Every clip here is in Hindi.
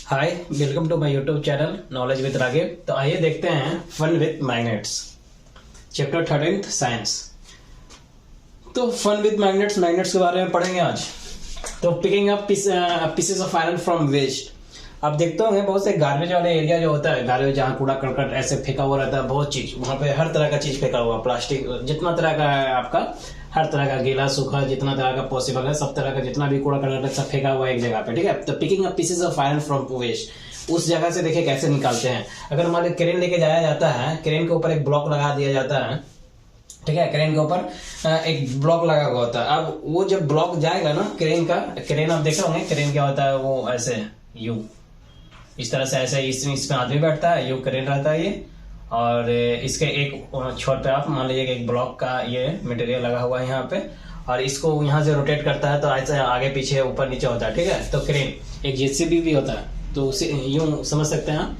Hi, welcome to my YouTube channel knowledge with Ragib. तो आइए देखते हैं fun with magnets, chapter 13 science. तो फन विद मैग्नेट्स के बारे में पढ़ेंगे आज। तो picking up pieces of iron from waste. आप देखते होंगे बहुत से गार्बेज वाले एरिया जो होता है, गार्बेज जहाँ कूड़ा करकट ऐसे फेंका हुआ रहता है, बहुत चीज वहाँ पे हर तरह का चीज फेंका हुआ, प्लास्टिक जितना तरह का है आपका, हर तरह का गीला सूखा जितना तरह का पॉसिबल है, सब तरह का जितना भी कूड़ा करकट सब फेंका हुआ है एक जगह पे, ठीक है। तो picking up pieces of iron from waste, उस जगह से देखिए कैसे निकालते हैं। अगर मान लो क्रेन लेके जाया जाता है, क्रेन के ऊपर एक ब्लॉक लगा दिया जाता है, ठीक है, क्रेन के ऊपर एक ब्लॉक लगा हुआ होता है। अब वो जब ब्लॉक जाएगा ना क्रेन का, क्रेन आप देखे होंगे क्रेन क्या होता है, वो ऐसे यू इस तरह से ऐसे इसमें आदमी बैठता है, यू क्रेन रहता है ये, और इसके एक छोर पे आप मान लीजिए एक ब्लॉक का ये मटेरियल लगा हुआ है यहाँ पे, और इसको यहाँ से रोटेट करता है तो ऐसे आगे पीछे ऊपर नीचे होता है, ठीक है। तो क्रेन एक जेसीबी भी होता है, तो उसे यूं समझ सकते हैं आप,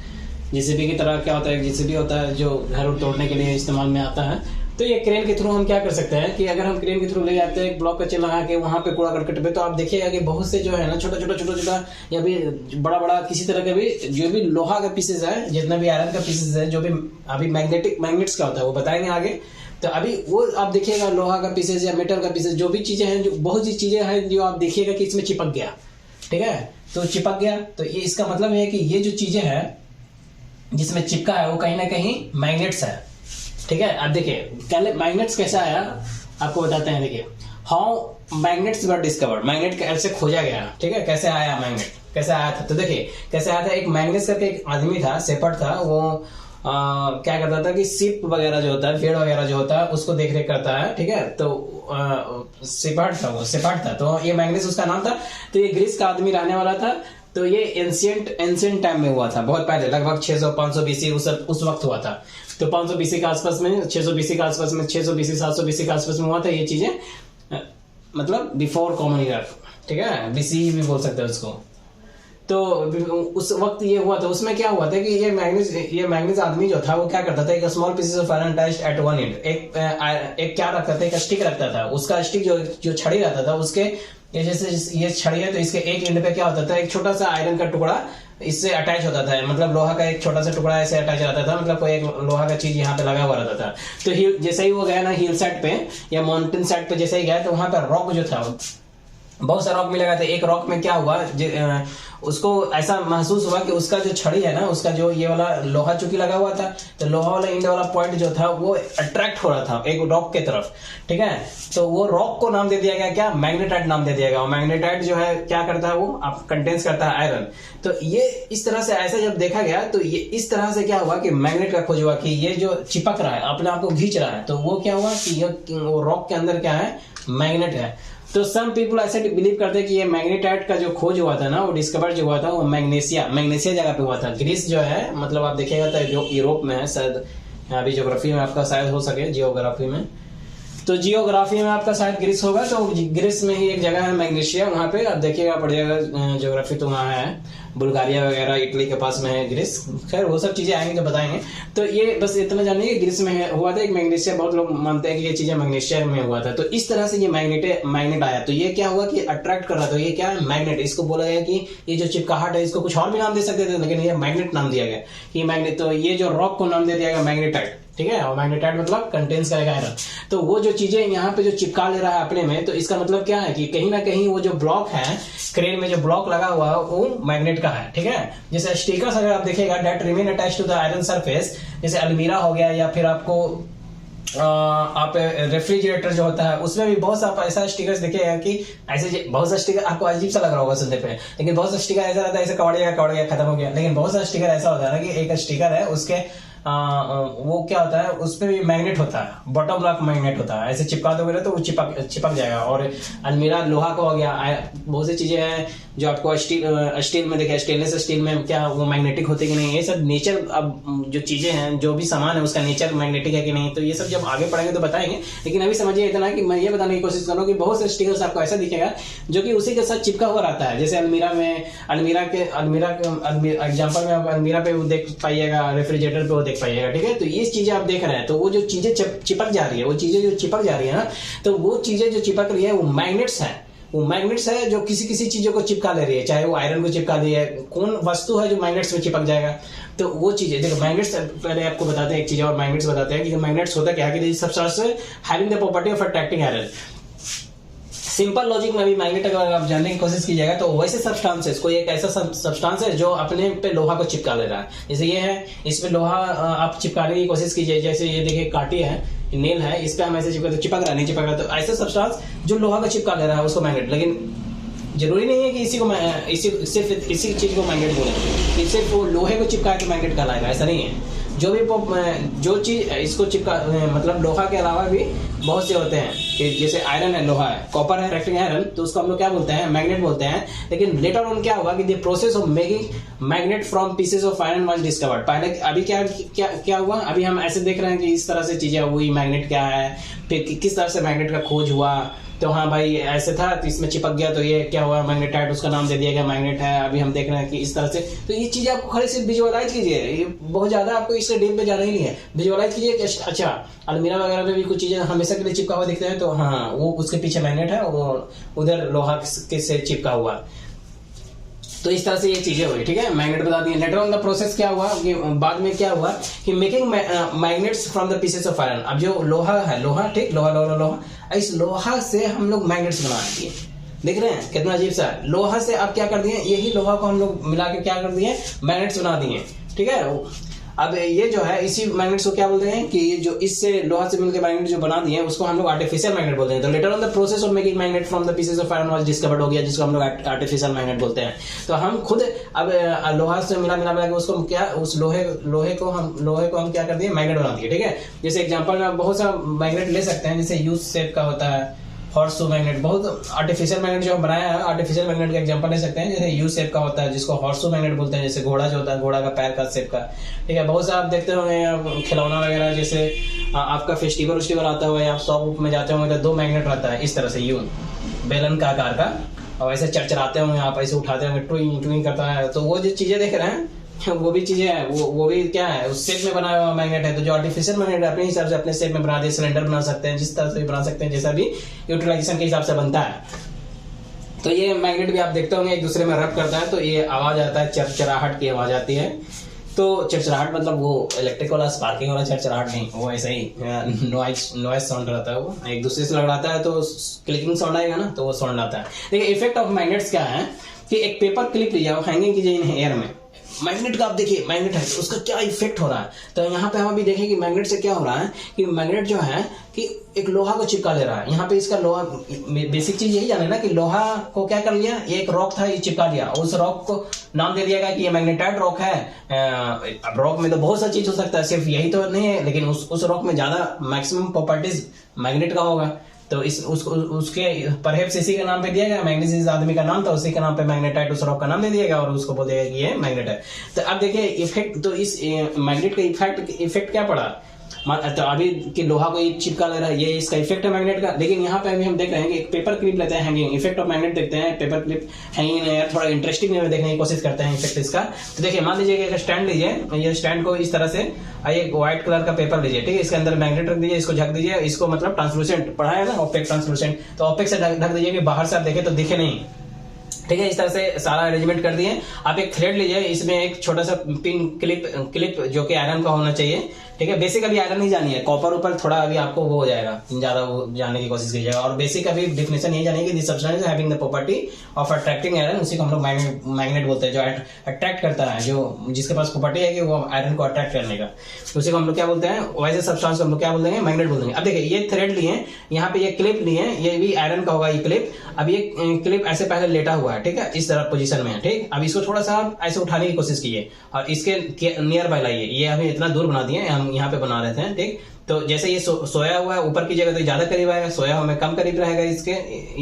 जेसीबी की तरह क्या होता है, जेसीबी होता है जो घर तोड़ने के लिए इस्तेमाल में आता है। तो ये क्रेन के थ्रू हम क्या कर सकते हैं कि अगर हम क्रेन के थ्रू ले जाते हैं एक ब्लॉक का चेन लगा के वहां पे कूड़ा करकट पे, तो आप देखिएगा कि बहुत से जो है ना छोटा छोटा या भी बड़ा बड़ा किसी तरह का भी जो भी लोहा का पीसेस है, जितना भी आयरन का पीसेस है, जो भी अभी मैग्नेट्स का होता है वो बताएंगे आगे। तो अभी वो आप देखिएगा लोहा का पीसेस या मेटल का पीसेस, जो भी चीजें हैं, जो बहुत सी चीजें हैं जो आप देखिएगा कि इसमें चिपक गया, ठीक है। तो चिपक गया तो ये इसका मतलब है कि ये जो चीजें हैं जिसमें चिपका है वो कहीं ना कहीं मैग्नेट्स है, ठीक है। अब देखिए पहले मैग्नेट्स कैसा आया आपको बताते हैं। देखिए how magnets were discovered, magnet कैसे खोजा गया, ठीक है, कैसे आया मैग्नेट, कैसे आया था। तो देखिए कैसे आया था, एक मैग्नेट्स करके एक आदमी था, शेपर्ड था, वो क्या करता था कि शिप वगैरह जो होता है, भेड़ वगैरह जो होता है उसको देख रेख करता है, ठीक है। तो शेपर्ड था, वो शेपर्ड था, तो ये मैग्नेट्स उसका नाम था। तो ये ग्रीस का आदमी रहने वाला था। तो ये एंशिएंट टाइम में हुआ था, बहुत पहले, लगभग 600-500 बीसी उस वक्त हुआ था। तो 500 बीसी के आसपास में, 600 बीसी के आसपास में, 600 बीसी 700 बीसी के आसपास में हुआ था ये चीजें, मतलब बिफोर कॉमन ईरा, ठीक है, बीसी भी बोल सकते हैं उसको। तो उस वक्त ये हुआ था। उसमें क्या हुआ था कि ये मैग्नेस आदमी जो था वो क्या करता था, एक small pieces of iron attached eight one and, एक क्या रखता था, एक स्टिक रखता था। उसका स्टिक जो छड़ी रहता था उसके, ये जैसे ये छड़ी है तो इसके एक एंड पे क्या होता था, एक छोटा सा आयरन का टुकड़ा इससे अटैच होता था, मतलब लोहा का एक छोटा सा टुकड़ा ऐसे अटैच रहता था, मतलब कोई एक लोहा का चीज यहाँ पे लगा हुआ रहता था। तो जैसे ही वो गया ना हिल साइड पे या माउंटेन साइड पे, जैसे ही गया तो वहां पर रॉक जो था, बहुत सारा रॉक मिलेगा। था एक रॉक में क्या हुआ, उसको ऐसा महसूस हुआ कि उसका जो छड़ी है ना, उसका जो ये वाला लोहा चूंकि लगा हुआ था, तो लोहा वाला इंड वाला पॉइंट जो था वो अट्रैक्ट हो रहा था एक रॉक के तरफ, ठीक है। तो वो रॉक को नाम दे दिया गया क्या, मैग्नेटाइट नाम दे दिया गया। मैग्नेटाइट जो है क्या करता है, वो आप कंटेंस करता है आयरन। तो ये इस तरह से ऐसा जब देखा गया तो ये इस तरह से क्या हुआ कि मैग्नेट का खोज हुआ कि ये जो चिपक रहा है अपने आप को खींच रहा है, तो वो क्या हुआ कि वो रॉक के अंदर क्या है, मैग्नेट है। तो सम पीपल ऐसे बिलीव करते हैं कि ये मैग्नेटाइट का जो खोज हुआ था ना, वो डिस्कवर जो हुआ था वो मैग्नेशिया जगह पे हुआ था। ग्रीस जो है, मतलब आप देखिएगा तो जो यूरोप में है, शायद अभी ज्योग्राफी में आपका शायद हो सके, जियोग्राफी में, तो जियोग्राफी में आपका शायद ग्रीस होगा। तो ग्रीस में ही एक जगह है मैग्नेशिया, वहां पे आप देखिएगा पड़िएगा ज्योग्राफी, तो वहां है बुल्गारिया वगैरह, इटली के पास में है ग्रीस। खैर वो सब चीजें आएंगे तो बताएंगे। तो ये बस इतना जानिए कि ग्रीस में हुआ था एक मैग्नेशिया, बहुत लोग मानते हैं कि ये चीजें मैग्नेशिया में हुआ था। तो इस तरह से ये मैग्नेट आया। तो ये क्या हुआ कि अट्रैक्ट कर रहा था, ये क्या है, मैग्नेट। इसको बोला गया कि ये जो चिपकाहट है, इसको कुछ और भी नाम दे सकते थे, लेकिन ये मैग्नेट नाम दिया गया कि मैग्नेट। तो ये जो रॉक को नाम दे दिया गया मैग्नेटाइट, ठीक है। और मैग्नेटाइट मतलब कंटेन्स करेगा आयरन। तो वो जो चीजें यहाँ पे जो चिपका ले रहा है अपने में, तो इसका मतलब क्या है कि कहीं ना कहीं वो जो ब्लॉक है, क्रेन में जो ब्लॉक लगा हुआ है वो मैग्नेट का है, ठीक है। जैसे स्टिकर्स अगर आप देखिएगा, they remain attached to the iron surface, जैसे अलमीरा हो गया, या फिर आपको आप रेफ्रिजरेटर जो होता है उसमें भी बहुत सा ऐसा स्टिकर्स देखिएगा कि ऐसे बहुत सा स्टिकर आपको अजीब सा लग रहा होगा सुनने पे, लेकिन बहुत सा स्टिकर ऐसा रहता है, ऐसे कवड़ गया खत्म हो गया। लेकिन बहुत सा स्टिकर ऐसा होता है ना कि एक स्टिकर है उसके वो क्या होता है, उसपे भी मैग्नेट होता है, बॉटम ब्लॉक मैग्नेट होता है, ऐसे चिपका दोगे तो वो चिपक जाएगा। और अलमीरा लोहा का हो गया, बहुत सी चीजें हैं जो आपको स्टील में देखिए, स्टेनलेस स्टील में क्या वो मैग्नेटिक होते कि नहीं, ये सब नेचर, अब जो चीजें हैं, जो भी सामान है उसका नेचर मैग्नेटिक है कि नहीं, तो ये सब जब आगे पढ़ेंगे तो बताएंगे। लेकिन अभी समझिए इतना कि मैं ये बताने की कोशिश करूँ कि बहुत से स्टिकर्स आपको ऐसा दिखेगा जो कि उसी के साथ चिपका हुआ रहता है। जैसे अलमीरा के एग्जाम्पल में आप अलमीरा पे वो देख पाइएगा, रेफ्रिजरेटर पे वो देख पाइएगा, ठीक है। तो ये चीजें आप देख रहे हैं, तो वो जो चीजें चिपक जा रही है, वो चीजें जो चिपक जा रही है ना, तो वो चीजें जो चिपक रही है वो मैग्नेट्स है। वो मैग्नेट्स है जो किसी किसी चीजों को चिपका ले रही है, चाहे वो आयरन को चिपका रही है, कौन वस्तु है जो मैग्नेट्स में चिपक जाएगा। तो वो चीजें देखो मैग्नेट्स, पहले आपको बताते हैं एक चीज और मैग्नेट्स बताते हैं कि मैग्नेट्स होता क्या है कि substance having the property of attracting iron. Simple logic में भी मैग्नेट अगर आप जानने की कोशिश कीजिएगा तो वैसे सब्सटेंसेस, कोई एक ऐसा सब्सटेंस है जो अपने पे लोहा को चिपका ले रहा है, जैसे ये है, इस पे लोहा आप चिपकाने की कोशिश कीजिए, जैसे ये देखिए काटी है, नेल है, इस पे हम ऐसे चिपका तो चिपक रहा है, नहीं चिपक रहा, तो ऐसा सब्सटेंस जो लोहा को चिपका ले रहा है उसको मैग्नेट। लेकिन जरूरी नहीं है कि सिर्फ इसी चीज को मैग्नेट बोले कि सिर्फ वो लोहे को चिपका के मैग्नेट कहलाएगा, ऐसा नहीं है। जो चीज इसको चिपका, मतलब लोहा के अलावा भी बहुत से होते हैं कि जैसे आयरन है, लोहा है, कॉपर है, अट्रैक्टिंग आयरन, तो उसको हम लोग क्या बोलते हैं, मैग्नेट बोलते हैं। लेकिन लेटर ऑन क्या हुआ कि the process of making magnet from pieces of iron was discovered. पहले अभी क्या हुआ, अभी हम ऐसे देख रहे हैं कि इस तरह से चीजें हुई, मैग्नेट क्या है, फिर किस तरह से मैग्नेट का खोज हुआ, तो हाँ भाई ऐसे था, तो इसमें चिपक गया, तो ये क्या हुआ, मैग्नेटाइट, उसका नाम दे दिया गया मैग्नेट है। अभी हम देख रहे हैं कि इस तरह से, तो ये चीजें आपको खाली सिर्फ विजुअलाइज कीजिए, ये बहुत ज्यादा आपको इससे डीप में जाना ही नहीं है, विजुअलाइज कीजिए कि अच्छा अलमीरा वगैरह में भी कुछ चीजें हमेशा के लिए चिपका हुआ दिखते हैं, तो हाँ वो उसके पीछे मैग्नेट है, वो उधर लोहा से चिपका हुआ। तो इस तरह से ये चीजें हुई, ठीक है, मैग्नेट बता दिए। लेटर ऑन द प्रोसेस क्या हुआ कि बाद में क्या हुआ कि making magnets from the pieces of iron. अब जो लोहा है, लोहा, ठीक, लोहा, इस लोहा से हम लोग मैग्नेट्स बना दिए। देख रहे हैं कितना अजीब सा, लोहा से आप क्या कर दिए, यही लोहा को हम लोग मिला के क्या कर दिए, मैग्नेट्स बना दिए, ठीक है। अब ये जो है इसी मैग्नेट्स को क्या बोलते हैं कि ये जो इससे लोहा से मिलकर मैग्नेट जो बना दिए उसको हम लोग आर्टिफिशियल मैग्नेट बोलते हैं। तो later on the process of making magnet from the pieces of iron was discovered हो गया, जिसको हम लोग आर्टिफिशियल मैग्नेट बोलते हैं। तो हम खुद अब लोहा से मिला के उसको क्या, उस लोहे को हम क्या कर दिए, मैग्नेट बना दिए, ठीक है। जैसे एग्जांपल में बहुत सा मैग्नेट ले सकते हैं, जैसे यू शेप का होता है, हॉर्सो मैग्नेट, बहुत आर्टिफिशियल मैग्नेट जो हम बनाया है, आर्टिफिशियल मैग्नेट का एग्जांपल ले सकते हैं, जैसे यू शेप का होता है जिसको हॉर्सो मैग्नेट बोलते हैं, जैसे घोड़ा जो होता है, घोड़ा का पैर का शेप का, ठीक है। बहुत से आप देखते होंगे खिलौना वगैरह, जैसे आपका फेस्टिवल आता हुआ, आप शॉप में जाते होंगे तो 2 मैग्नेट रहता है इस तरह से, यूं बेलन का आकार का, और ऐसे चरचराते होंगे, आप ऐसे उठाते होंगे, ट्विंग करता है। तो वो जो चीजें देख रहे हैं वो भी चीजें हैं, वो भी क्या है, उस शेप में बनाया हुआ मैग्नेट है। तो जो आर्टिफिशियल मैग्नेट अपने हिसाब से अपने शेप में बना दिए, सिलेंडर बना सकते हैं, जिस तरह से भी बना सकते हैं, जैसा भी यूटिलाइजेशन के हिसाब से बनता है। तो ये मैग्नेट भी आप देखते होंगे एक दूसरे में रब करता है तो ये आवाज आता है, चरचराहट की आवाज आती है। तो चरचराहट मतलब वो इलेक्ट्रिक वाला स्पार्किंग वाला चरचराहट नहीं, वो ऐसे ही नॉइज साउंड रहता है, वो एक दूसरे से लड़ाता है तो क्लिकिंग साउंड आएगा ना, तो वो साउंड आता है। देखिए इफेक्ट ऑफ मैग्नेट्स क्या है कि एक पेपर क्लिप लीजिए, हैंगिंग कीजिए इन एयर में, मैग्नेट का आप देखिए, मैग्नेट है तो उसका क्या इफेक्ट हो रहा है। तो यहाँ पे हम अभी देखें कि मैग्नेट से क्या हो रहा है कि मैग्नेट जो है कि एक लोहा को चिपका ले रहा है। यहाँ पे इसका लोहा, बेसिक चीज यही जाने ना कि लोहा को क्या कर लिया, ये एक रॉक था, ये चिपका लिया, उस रॉक को नाम दे दिया गया कि ये मैग्नेटाइट रॉक है। अब रॉक में तो बहुत सा चीज हो सकता है, सिर्फ यही तो नहीं है, लेकिन उस रॉक में ज्यादा मैक्सिमम प्रॉपर्टीज मैग्नेट का होगा। तो उसके परहैप्स इसी के नाम पे दिया गया, मैग्नीज इस आदमी का नाम था, उसी के नाम पे मैग्नेटाइट उस रॉक का नाम दे दिया गया और उसको बोल दिया कि ये मैग्नेट है। तो अब देखिए इफेक्ट, तो इस मैग्नेट का इफेक्ट क्या पड़ा, तो अभी कि लोहा को चिपका ले रहा है, ये इसका इफेक्ट है मैग्नेट का। लेकिन यहाँ पे अभी हम देख रहे हैं कि एक पेपर क्लिप लेते हैं हैंगिंग, इफेक्ट ऑफ मैग्नेट देखते हैं, पेपर क्लिप हैंगिंग है, थोड़ा इंटरेस्टिंग वे में देखने की कोशिश करते हैं इफेक्ट इसका। तो देखिए मान लीजिए एक स्टैंड लीजिए, ये स्टैंड को इस तरह से, एक व्हाइट कलर का पेपर लीजिए, ठीक है, इसके अंदर मैग्नेट रख दीजिए, इसको ढक दीजिए, इसको मतलब ट्रांसलूसेंट पढ़ा है ना, ओपेक ट्रांसलूसेंट, तो ओपेक से ढक दीजिए कि बाहर से आप देखें तो दिखे नहीं, ठीक है। इस तरह से सारा अरेंजमेंट कर दिए। आप एक थ्रेड लीजिए, इसमें एक छोटा सा पिन क्लिप जो कि आयरन का होना चाहिए, ठीक है। बेसिक अभी आयरन नहीं जानी है, कॉपर ऊपर थोड़ा अभी आपको वो हो जाएगा, ज्यादा वो जानने की कोशिश कीजिएगा। और बेसिक अभी डिफिनेशन यही जानिए कि this substance having the property of attracting iron, उसी को हम लोग मैग्नेट बोलते हैं, जो अट्रैक्ट करता है, जो जिसके पास प्रॉपर्टी है कि वो आयरन को अट्रैक्ट करने का, उसी को हम लोग क्या बोलते हैं, वैसे सब्सटेंस को हम लोग क्या बोल देंगे, मैग्नेट बोल देंगे। अब देखिए ये थ्रेड लिए, यहाँ पे ये क्लिप लिए, ये भी आयरन का होगा ये क्लिप। अब ये क्लिप ऐसे पहले लेटा हुआ है, ठीक है, इस तरह पोजीशन में है, ठीक। अब इसको थोड़ा सा ऐसे उठाने की कोशिश कीजिए और इसके नियर बाय लाइए, ये हमें इतना दूर बना दिए, हम यहाँ पे बना रहे थे, ठीक। तो जैसे ये सोया हुआ है ऊपर की जगह तो ज्यादा करीब आएगा, सोया हुआ में कम करीब रहेगा इसके,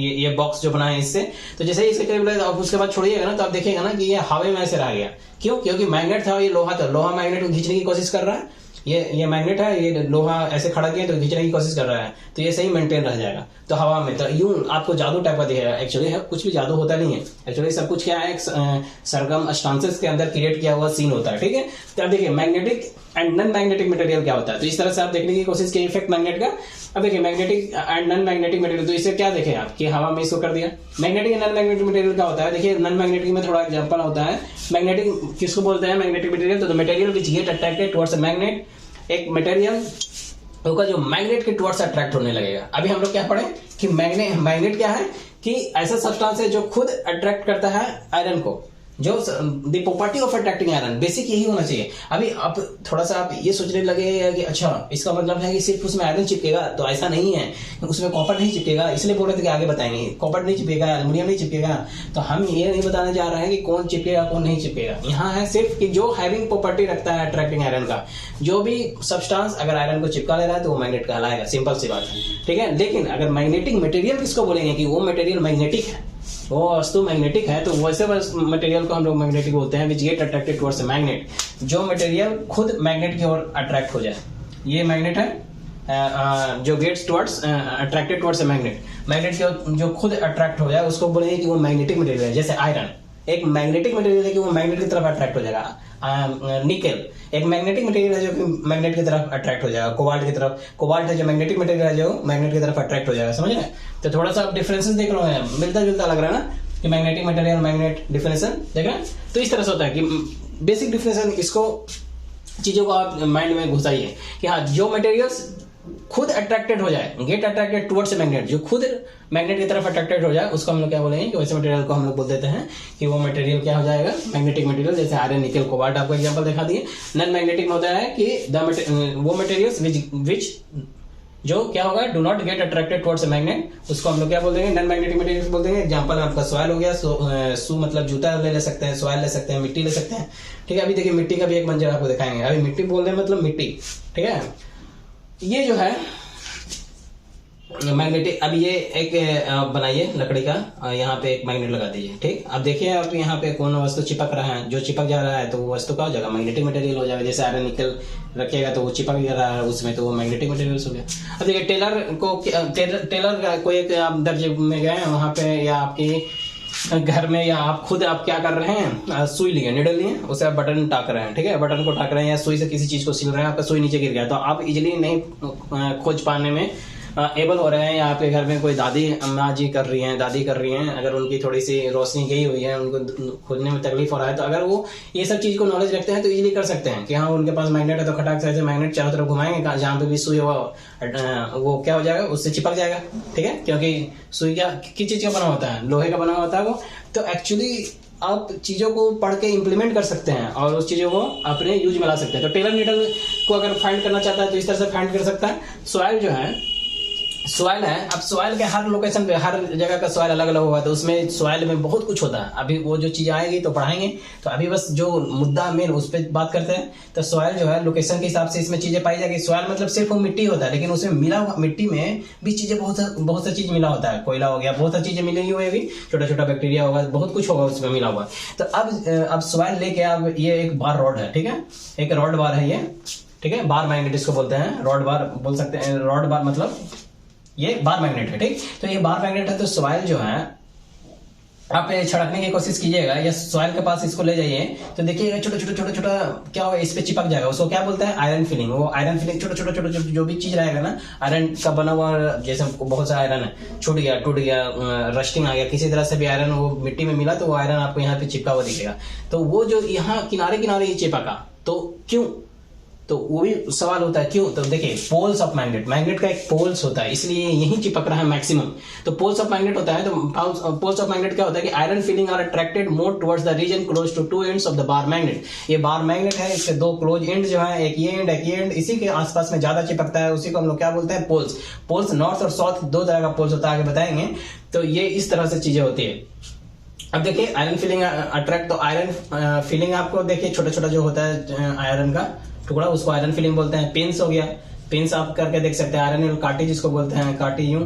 ये बॉक्स जो बना है इससे। तो जैसे ही इसके करीब लगेगा आप उसके बाद छोड़िएगा ना, तो आप देखिएगा ना कि ये हवा में ऐसे रह गया। क्यों? क्योंकि मैग्नेट था, ये लोहा था, लोहा मैग्नेट को खींचने की कोशिश कर रहा है, ये मैग्नेट है, ये लोहा ऐसे खड़ा किया तो खींचने की कोशिश कर रहा है, तो ये सही मेंटेन रह जाएगा। तो हवा में तो यूं आपको जादू टाइप का दिखेगा। एक्चुअली कुछ भी जादू होता नहीं है, एक्चुअली सब कुछ क्या है, सरगम स्टांसेस के अंदर क्रिएट किया हुआ सीन होता है, ठीक है। तो अब देखिए magnetic and non magnetic material क्या होता है, तो इस तरह से आप देखने की कोशिश की इफेक्ट मैग्नेट का। अब देखिए magnetic and non magnetic material, तो इसे क्या देखें आप कि हवा में इसको कर दिया। Magnetic and non magnetic material क्या होता है, देखिए नॉन मैग्नेटिक में थोड़ा एग्जांपल होता है। मैग्नेटिक किसको बोलते हैं मैग्नेटिक मटेरियल, तो material which get attracted towards a magnet, एक मटेरियल होगा जो मैग्नेट के टुवर्ड्स अट्रैक्ट होने लगेगा। अभी हम लोग क्या पढ़े कि मैग्नेट क्या है कि ऐसा सब्सटेंस है जो खुद अट्रैक्ट करता है आयरन को, जो the property of attracting iron, basic यही होना चाहिए। अभी आप थोड़ा सा आप ये सोचने लगे कि अच्छा इसका मतलब है कि सिर्फ उसमें आयरन चिपकेगा, तो ऐसा नहीं है, उसमें कॉपर नहीं चिपकेगा, इसलिए बोल रहे थे कि आगे बताएंगे कॉपर नहीं चिपकेगा, एल्युमिनियम नहीं चिपकेगा। तो हम ये नहीं बताने जा रहे हैं कि कौन चिपकेगा कौन नहीं चिपकेगा, यहाँ है सिर्फ कि जो हैविंग प्रॉपर्टी रखता है अट्रैक्टिंग आयरन का, जो भी सब्सटेंस अगर आयरन को चिपका ले रहा है तो वो मैग्नेट कहलाएगा, सिंपल सी बात है, ठीक है। लेकिन अगर मैग्नेटिक मटेरियल किसको बोलेंगे कि वो मटेरियल मैग्नेटिक है, वो वस्तु मैग्नेटिक है, तो वैसे मटेरियल को हम लोग मैग्नेटिक बोलते हैं which get attracted towards a magnet, जो मटेरियल खुद मैग्नेट की ओर अट्रैक्ट हो जाए। ये मैग्नेट है जो gets towards attracted towards a magnet, magnet की जो खुद अट्रैक्ट हो जाए उसको बोलेंगे कि वो मैग्नेटिक मटेरियल है। जैसे आयरन एक मैग्नेटिक मटेरियल है कि वो मैग्नेट की तरफ अट्रैक्ट हो जाएगा, निकेल एक मैग्नेटिक मटेरियल है जो कि मैग्नेट की तरफ अट्रैक्ट हो जाएगा, कोबाल्ट की तरफ, कोबाल्ट है जो मैग्नेटिक मटेरियल है जो मैग्नेट की तरफ अट्रैक्ट हो जाएगा, समझ रहे हैं। तो थोड़ा सा आप डिफरेंसेस देख रहे हैं, मिलता जुलता लग रहा है ना कि मैग्नेटिक मटेरियल मैग्नेट डिफरेंसेशन देख रहे हैं। तो इस तरह से होता है कि बेसिक डिफरेंसेशन, इसको चीजों को आप माइंड में घुसाइए कि हाँ जो मटेरियल्स खुद अट्रैक्टेड हो जाए, गेट अट्रैक्टेड टुवर्ड्स मैग्नेट, जो खुद मैग्नेट की तरफ अट्रैक्टेड हो जाए उसको हम लोग क्या बोलेंगे कि वैसे मटेरियल को हम लोग बोल देते हैं कि वो मटेरियल क्या हो जाएगा मैग्नेटिक मटेरियल। जैसे आयरन निकल कोबाल्ट आपको एग्जांपल दिखा दिए। नॉन मैग्नेटिक में होता है कि वो मटेरियल्स विच जो क्या होगा do not gate attracted towards magnet, उसको हम लोग क्या बोल देंगे नॉन मैग्नेटिक मटेरियल्स बोल देंगे। एग्जांपल आपका सॉइल हो गया, सू मतलब जूता ले सकते हैं, सॉइल ले सकते हैं, मिट्टी ले सकते हैं, ठीक है। अभी देखिए मिट्टी का भी एक मंजर आपको दिखाएंगे। अभी मिट्टी बोल रहे हैं मतलब मिट्टी, ठीक है। ये जो है मैग्नेटिक, अब ये एक बनाइए लकड़ी का, यहाँ पे एक मैग्नेट लगा दीजिए, ठीक। अब देखिए आप यहाँ पे कौन वस्तु चिपक रहा है, जो चिपक जा रहा है तो वो वस्तु का हो जाएगा मैग्नेटिक मटेरियल हो जाएगा। जैसे आयरन निकल रखिएगा तो वो चिपक जा रहा है उसमें, तो वो मैग्नेटिक मटेरियल हो गया। अब देखिए टेलर को एक आप दर्जे में गए वहां पे, या आपके घर में, या आप खुद आप क्या कर रहे हैं, सुई लिए, निडल लिए, उसे आप बटन टाक रहे हैं, ठीक है। बटन को टाक रहे हैं या सुई से किसी चीज को सिल रहे हैं, आपका सुई नीचे गिर गया तो आप इजिली नहीं खोज पाने में एबल हो रहे हैं, या आपके घर में कोई दादी अम्मा जी कर रही हैं, अगर उनकी थोड़ी सी रोशनी गई हुई है, उनको खोजने में तकलीफ हो रहा है, तो अगर वो ये सब चीज को नॉलेज रखते हैं तो इजीली कर सकते हैं कि हाँ उनके पास मैग्नेट है तो खटाक से ऐसे मैग्नेट चारों तरफ घुमाएंगे, जहाँ पे भी सुई वो क्या हो जाएगा, उससे चिपक जाएगा, ठीक है। क्योंकि सुई क्या किस चीज का बना होता है, लोहे का बना होता है वो। तो एक्चुअली आप चीजों को पढ़ के इंप्लीमेंट कर सकते हैं और उस चीजों को अपने यूज में ला सकते हैं। तो टेलर नीडल को अगर फाइंड करना चाहता है तो इस तरह से फाइंड कर सकता है। सॉइल जो है, सॉइल है, अब सॉइल के हर लोकेशन पे हर जगह का सॉइल अलग अलग होगा, तो उसमें सॉइल में बहुत कुछ होता है। अभी वो जो चीज आएगी तो पढ़ाएंगे, तो अभी बस जो मुद्दा मेन उस पर बात करते हैं। तो सॉइल जो है लोकेशन के हिसाब से इसमें चीजें पाई जाएगी। सॉइल मतलब सिर्फ वो मिट्टी होता है, लेकिन उसमें मिला हुआ मिट्टी में भी चीजें बहुत सा चीज मिला होता है, कोयला हो गया, बहुत सारी चीजें मिलेंगी, हुई छोटा छोटा बैक्टीरिया होगा, बहुत कुछ होगा उसमें मिला हुआ। तो अब सॉइल लेके अब ये एक बार रॉड है, ठीक है, एक रॉड बार है ये, ठीक है। बार मैग्नेट इसको बोलते हैं, रॉड बार बोल सकते हैं, रॉड बार मतलब ये बार मैग्नेट है, ठीक। तो ये बार मैग्नेट है। तो सॉइल जो है आप छिड़कने की कोशिश कीजिएगा, या सॉइल के पास इसको ले जाइए तो देखिएगा छोटा छोटा क्या होगा, इस पे चिपक जाएगा। उसको क्या बोलते हैं, आयरन फिलिंग। वो आयरन फिलिंग छोटा जो भी चीज रहेगा ना आयरन का बना हुआ, जैसे बहुत सा आयरन है छूट गया, टूट गया, रस्टिंग आ गया, किसी तरह से भी आयरन वो मिट्टी में मिला तो वो आयरन आपको यहाँ पे चिपका हुआ दिखेगा। तो वो जो यहाँ किनारे किनारे ही चिपका, तो क्यों, तो वो भी सवाल होता है क्यों। तो देखिए पोल्स ऑफ मैग्नेट का एक पोल्स होता है, इसलिए यही चिपक रहा है मैक्सिमम। तो पोल्स ऑफ मैग्नेट होता है, तो पोल्स ऑफ मैग्नेट क्या होता है कि iron filings are attracted more towards the region close to two ends of the bar magnet. ये बार मैग्नेट है, इसके दो क्लोज एंड जो है, एक ये एंड एक ये एंड, इसी के आसपास में ज्यादा चिपकता है, उसी को हम लोग क्या बोलते हैं, पोल्स। पोल्स नॉर्थ और साउथ दो तरह का पोल्स होता है, आगे बताएंगे। तो ये इस तरह से चीजें होती है। अब देखिए आयरन फीलिंग अट्रैक्ट, तो आयरन फीलिंग आपको देखिए छोटा छोटा जो होता है आयरन का टुकड़ा, उसको आयरन फिलिंग बोलते हैं। पिंस हो गया, पिंस आप करके देख सकते हैं, आयरन काटी जिसको बोलते हैं, काटी यूं,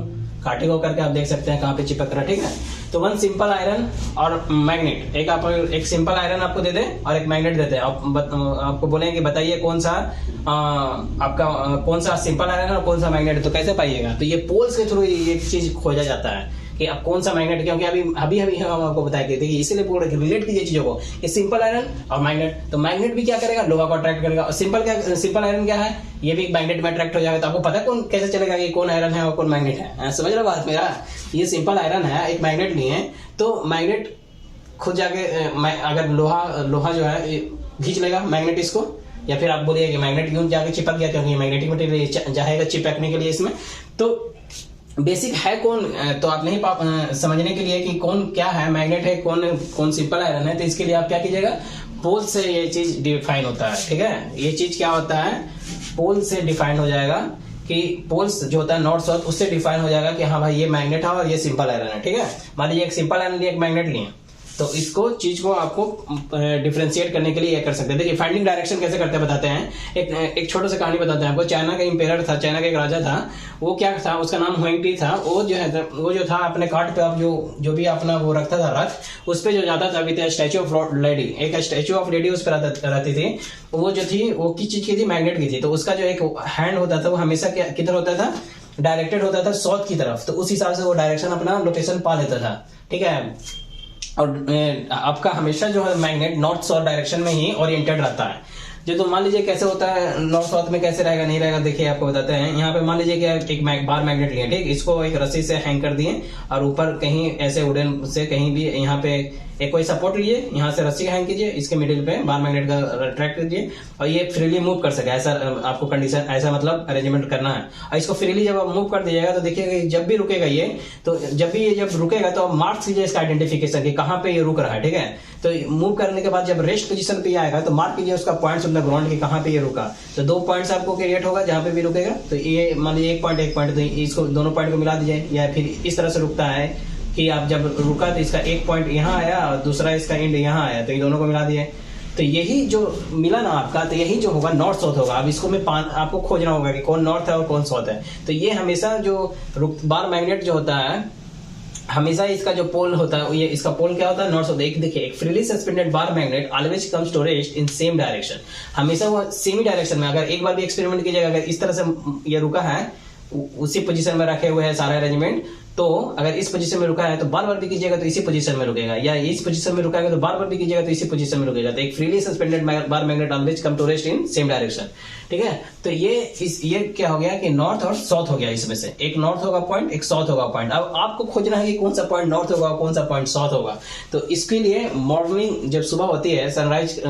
काटी को करके आप देख सकते हैं कहाँ पे चिपक रहा है, ठीक है। तो वन सिंपल आयरन और मैग्नेट, एक सिंपल आयरन आपको दे दे और एक मैग्नेट देते हैं, आपको बोलेंगे बताइए कौन सा आपका कौन सा सिंपल आयरन और कौन सा मैग्नेट, तो कैसे पाइएगा। तो ये पोल्स के थ्रू एक चीज खोजा जाता है कि अब कौन सा मैग्नेट, क्योंकि अभी अभी अभी हम आपको बताया कि देखिए इसीलिए बोल रहे रिलेट कीजिए चीजों को, ये सिंपल आयरन और मैग्नेट, तो मैग्नेट भी क्या करेगा, लोहा को अट्रैक्ट करेगा, और सिंपल आयरन क्या है, ये भी मैग्नेट में अट्रैक्ट हो जाएगा। तो आपको पता कौन कैसे चलेगा कि कौन आयरन है और कौन मैग्नेट है? समझ रहे हो बात मेरा? ये सिंपल आयरन है, एक मैग्नेट नहीं है, तो मैग्नेट खुद जाके अगर लोहा जो है खींच लेगा मैग्नेट इसको, या फिर आप बोलिए कि मैग्नेट क्यों जाके चिपक गया, क्योंकि मैग्नेटिक मटेरियल जाएगा चिपकने के लिए इसमें। तो बेसिक है कौन, तो आप नहीं समझने के लिए कि कौन क्या है, मैग्नेट है कौन सिंपल आयरन है, तो इसके लिए आप क्या कीजिएगा, पोल से ये चीज डिफाइन होता है। ठीक है, ये चीज क्या होता है, पोल से डिफाइन हो जाएगा कि पोल्स जो होता है नॉर्थ साउथ, उससे डिफाइन हो जाएगा कि हाँ भाई ये मैग्नेट है और ये सिंपल आयरन है। ठीक है, मान लीजिए एक सिंपल आयरन लिए एक मैग्नेट लिए, तो इसको चीज को आपको डिफरेंशिएट करने के लिए ये कर सकते हैं। देखिए फाइंडिंग डायरेक्शन कैसे करते हैं बताते हैं। एक छोटा सा कहानी बताते हैं आपको। चाइना का इंपेरर था, चाइना का एक राजा था, वो क्या था, उसका नाम हुएंग था। वो जो था अपने कार्ड पे अब जो भी अपना वो रखता था रथ, उस पे जो जाता था, अभी स्टैच्यू ऑफ लेडी, एक स्टैच्यू ऑफ लेडी उस पर रहती थी। वो जो थी वो किस चीज की थी, मैग्नेट की थी। तो उसका जो एक हैंड होता था वो हमेशा किधर होता था, डायरेक्टेड होता था साउथ की तरफ। तो उस हिसाब से वो डायरेक्शन अपना लोकेशन पा लेता था। ठीक है, और आपका हमेशा जो है मैग्नेट नॉर्थ साउथ डायरेक्शन में ही ओरिएंटेड रहता है। जो तो मान लीजिए कैसे होता है, नॉर्थ साउथ में कैसे रहेगा नहीं रहेगा, देखिए आपको बताते हैं। यहाँ पे मान लीजिए कि एक बार मैग्नेट लिए, ठीक, इसको एक रस्सी से हैंग कर दिए और ऊपर कहीं ऐसे वुडन से कहीं भी यहाँ पे एक कोई सपोर्ट लीजिए, यहाँ से रस्सी हैंग कीजिए, इसके मिडिल पे बार मैग्नेट का ट्रैक कीजिए और ये फ्रीली मूव कर सके, ऐसा आपको कंडीशन, ऐसा मतलब अरेंजमेंट करना है। और इसको फ्रीली जब आप मूव कर दीजिएगा तो देखिएगा जब भी रुकेगा ये, तो जब भी ये जब रुकेगा तो आप मार्क्स कीजिए इसका आइडेंटिफिकेशन कि कहाँ पे ये रुक रहा है। ठीक है, तो मूव करने के बाद जब रेस्ट पोजीशन पे आएगा तो मार्क कीजिए उसका पॉइंट्स ऑन द ग्राउंड कि कहाँ पे ये रुका। तो 2 पॉइंट्स आपको क्रिएट होगा जहाँ पे भी रुकेगा। तो ये मान लीजिए एक पॉइंट, तो इसको दोनों पॉइंट को मिला दीजिए, या फिर इस तरह से रुकता है कि आप जब रुका तो इसका एक पॉइंट यहाँ आया और दूसरा इसका एंड यहाँ आया, तो ये दोनों को मिला दिए। तो यही जो मिला ना आपका, तो यही जो होगा नॉर्थ साउथ होगा। अब इसको मैं आपको खोजना होगा कि कौन नॉर्थ है और कौन साउथ है। तो ये हमेशा जो बार मैग्नेट जो होता है, हमेशा इसका जो पोल होता है, ये इसका पोल क्या होता है, नॉर्थ साउथ। देखिए एक freely suspended bar magnet always comes to rest in same direction, हमेशा वो सेम ही डायरेक्शन में। अगर एक बार भी एक्सपेरिमेंट कीजिएगा, अगर इस तरह से ये रुका है, उसी पोजीशन में रखे हुए हैं सारा अरेंजमेंट, तो अगर इस पोजीशन में रुका है तो बार बार भी कीजिएगा तो इसी पोजीशन में रुकेगा, या इस पोजीशन में रुका है तो बार बार भी कीजिएगा तो इसी पोजीशन में रुकेगा। तो एक freely suspended bar magnet always come to rest in same direction. ठीक है, तो ये क्या हो गया कि नॉर्थ और साउथ हो गया, इसमें से एक नॉर्थ होगा पॉइंट, एक साउथ होगा पॉइंट। अब आपको खोजना है कि कौन सा पॉइंट नॉर्थ होगा कौन सा पॉइंट साउथ होगा। तो इसके लिए मॉर्निंग जब सुबह होती है, सनराइज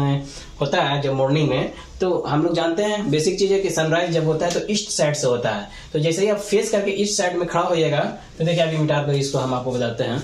होता है जब मॉर्निंग में, तो हम लोग जानते हैं बेसिक चीज है कि सनराइज जब होता है तो ईस्ट साइड से होता है। तो जैसे ही आप फेस करके ईस्ट साइड में खड़ा होइएगा, तो देखिए अभी मिटा कर इसको हम आपको बताते हैं।